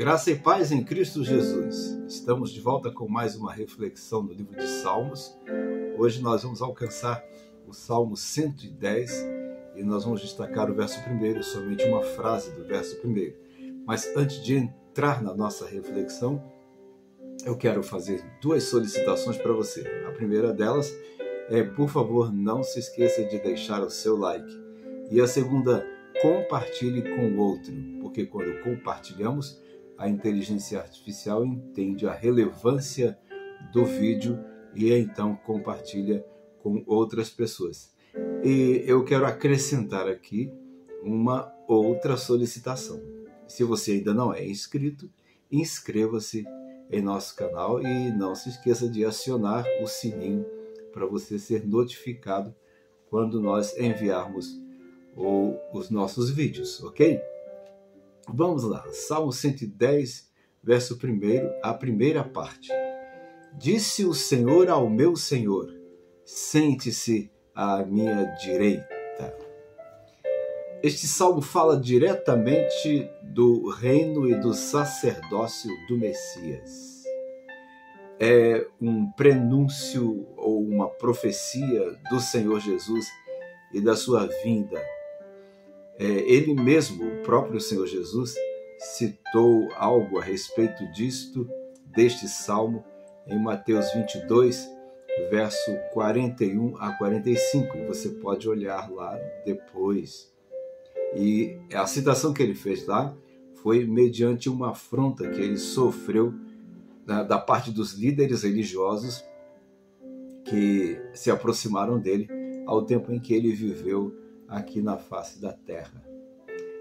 Graça e paz em Cristo Jesus. Estamos de volta com mais uma reflexão no livro de Salmos. Hoje nós vamos alcançar o Salmo 110 e nós vamos destacar o verso 1, somente uma frase do verso 1. Mas antes de entrar na nossa reflexão, eu quero fazer duas solicitações para você. A primeira delas é, por favor, não se esqueça de deixar o seu like. E a segunda, compartilhe com o outro, porque quando compartilhamos, a inteligência artificial entende a relevância do vídeo e então compartilha com outras pessoas. E eu quero acrescentar aqui uma outra solicitação. Se você ainda não é inscrito, inscreva-se em nosso canal e não se esqueça de acionar o sininho para você ser notificado quando nós enviarmos os nossos vídeos, ok? Vamos lá, Salmo 110, verso 1, a primeira parte. Disse o Senhor ao meu Senhor, sente-se à minha direita. Este salmo fala diretamente do reino e do sacerdócio do Messias. É um prenúncio ou uma profecia do Senhor Jesus e da sua vinda. Ele mesmo, o próprio Senhor Jesus, citou algo a respeito deste salmo, em Mateus 22, verso 41 a 45. E você pode olhar lá depois. E a citação que ele fez lá foi mediante uma afronta que ele sofreu da parte dos líderes religiosos que se aproximaram dele ao tempo em que ele viveu aqui na face da terra.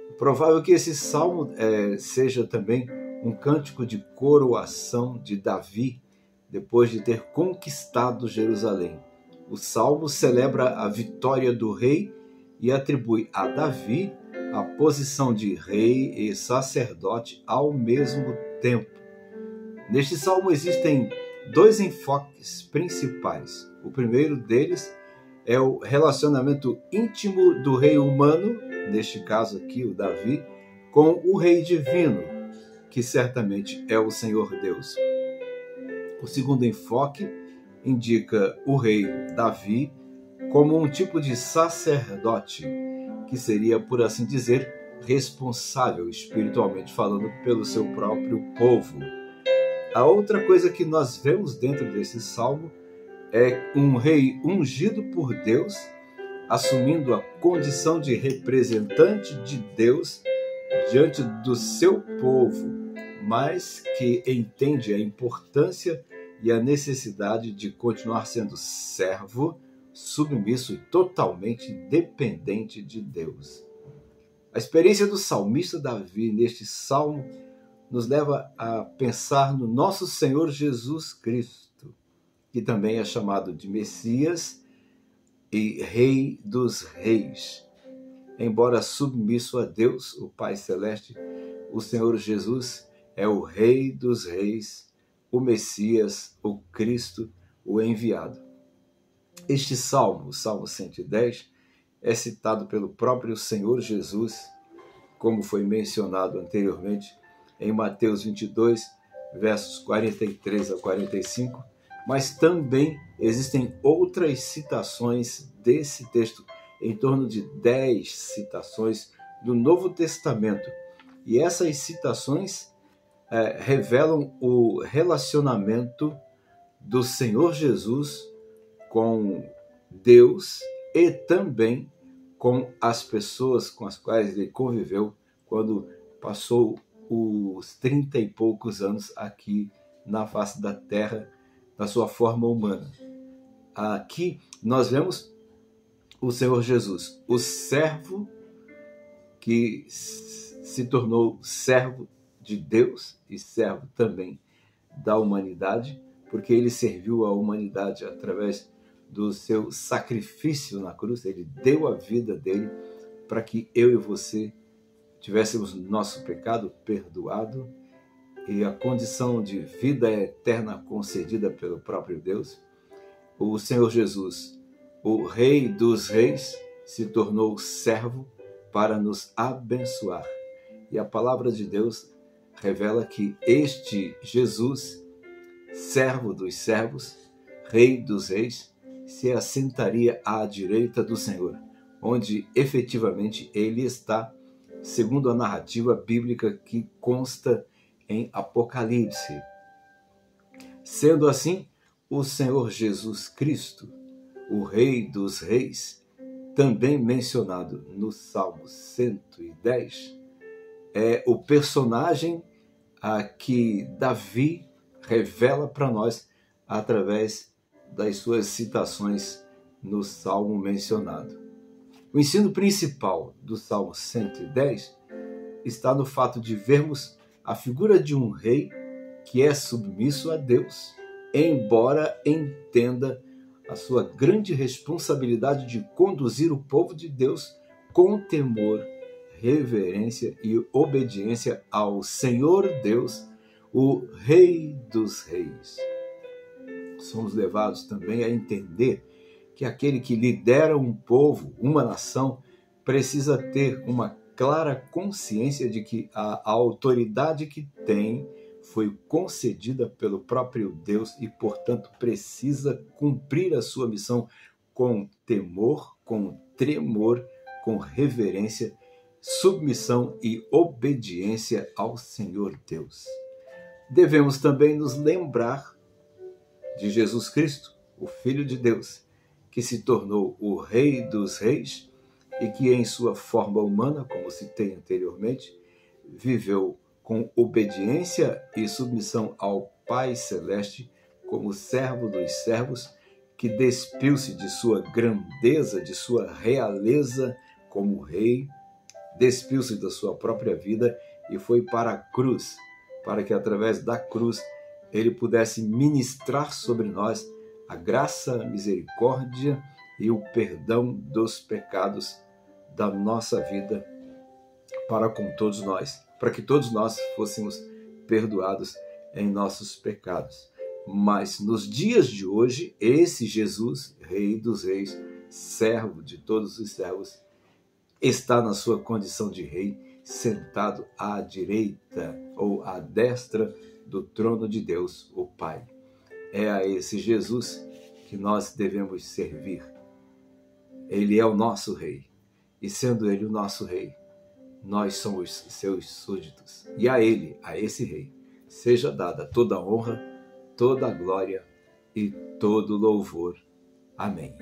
É provável que esse salmo seja também um cântico de coroação de Davi, depois de ter conquistado Jerusalém. O salmo celebra a vitória do rei e atribui a Davi a posição de rei e sacerdote ao mesmo tempo. Neste salmo existem dois enfoques principais. O primeiro deles é o relacionamento íntimo do rei humano, neste caso aqui o Davi, com o rei divino, que certamente é o Senhor Deus. O segundo enfoque indica o rei Davi como um tipo de sacerdote, que seria, por assim dizer, responsável espiritualmente falando pelo seu próprio povo. A outra coisa que nós vemos dentro desse salmo é um rei ungido por Deus, assumindo a condição de representante de Deus diante do seu povo, mas que entende a importância e a necessidade de continuar sendo servo, submisso e totalmente dependente de Deus. A experiência do salmista Davi neste salmo nos leva a pensar no nosso Senhor Jesus Cristo, que também é chamado de Messias e Rei dos Reis. Embora submisso a Deus, o Pai Celeste, o Senhor Jesus é o Rei dos Reis, o Messias, o Cristo, o enviado. Este salmo, o Salmo 110, é citado pelo próprio Senhor Jesus, como foi mencionado anteriormente, em Mateus 22, versos 43 a 45, mas também existem outras citações desse texto, em torno de 10 citações do Novo Testamento. E essas citações revelam o relacionamento do Senhor Jesus com Deus e também com as pessoas com as quais ele conviveu quando passou os 30 e poucos anos aqui na face da terra, na sua forma humana. Aqui nós vemos o Senhor Jesus, o servo que se tornou servo de Deus e servo também da humanidade, porque ele serviu a humanidade através do seu sacrifício na cruz. Ele deu a vida dele para que eu e você tivéssemos nosso pecado perdoado e a condição de vida eterna concedida pelo próprio Deus. O Senhor Jesus, o Rei dos Reis, se tornou servo para nos abençoar. E a palavra de Deus revela que este Jesus, servo dos servos, Rei dos reis, se assentaria à direita do Senhor, onde efetivamente ele está, segundo a narrativa bíblica que consta em Apocalipse. Sendo assim, o Senhor Jesus Cristo, o Rei dos reis, também mencionado no Salmo 110, é o personagem a que Davi revela para nós através das suas citações no Salmo mencionado. O ensino principal do Salmo 110 está no fato de vermos a figura de um rei que é submisso a Deus, embora entenda a sua grande responsabilidade de conduzir o povo de Deus com temor, reverência e obediência ao Senhor Deus, o Rei dos reis. Somos levados também a entender que aquele que lidera um povo, uma nação, precisa ter uma clara consciência de que a autoridade que tem foi concedida pelo próprio Deus e, portanto, precisa cumprir a sua missão com temor, com tremor, com reverência, submissão e obediência ao Senhor Deus. Devemos também nos lembrar de Jesus Cristo, o Filho de Deus, que se tornou o Rei dos reis e que em sua forma humana, como citei anteriormente, viveu com obediência e submissão ao Pai Celeste como servo dos servos, que despiu-se de sua grandeza, de sua realeza como rei, despiu-se da sua própria vida e foi para a cruz, para que através da cruz ele pudesse ministrar sobre nós a graça, a misericórdia e o perdão dos pecados da nossa vida para com todos nós, para que todos nós fôssemos perdoados em nossos pecados. Mas nos dias de hoje, esse Jesus, Rei dos reis, servo de todos os servos, está na sua condição de rei, sentado à direita ou à destra do trono de Deus, o Pai. É a esse Jesus que nós devemos servir. Ele é o nosso rei. E sendo ele o nosso rei, nós somos seus súditos. E a ele, a esse rei, seja dada toda a honra, toda a glória e todo o louvor. Amém.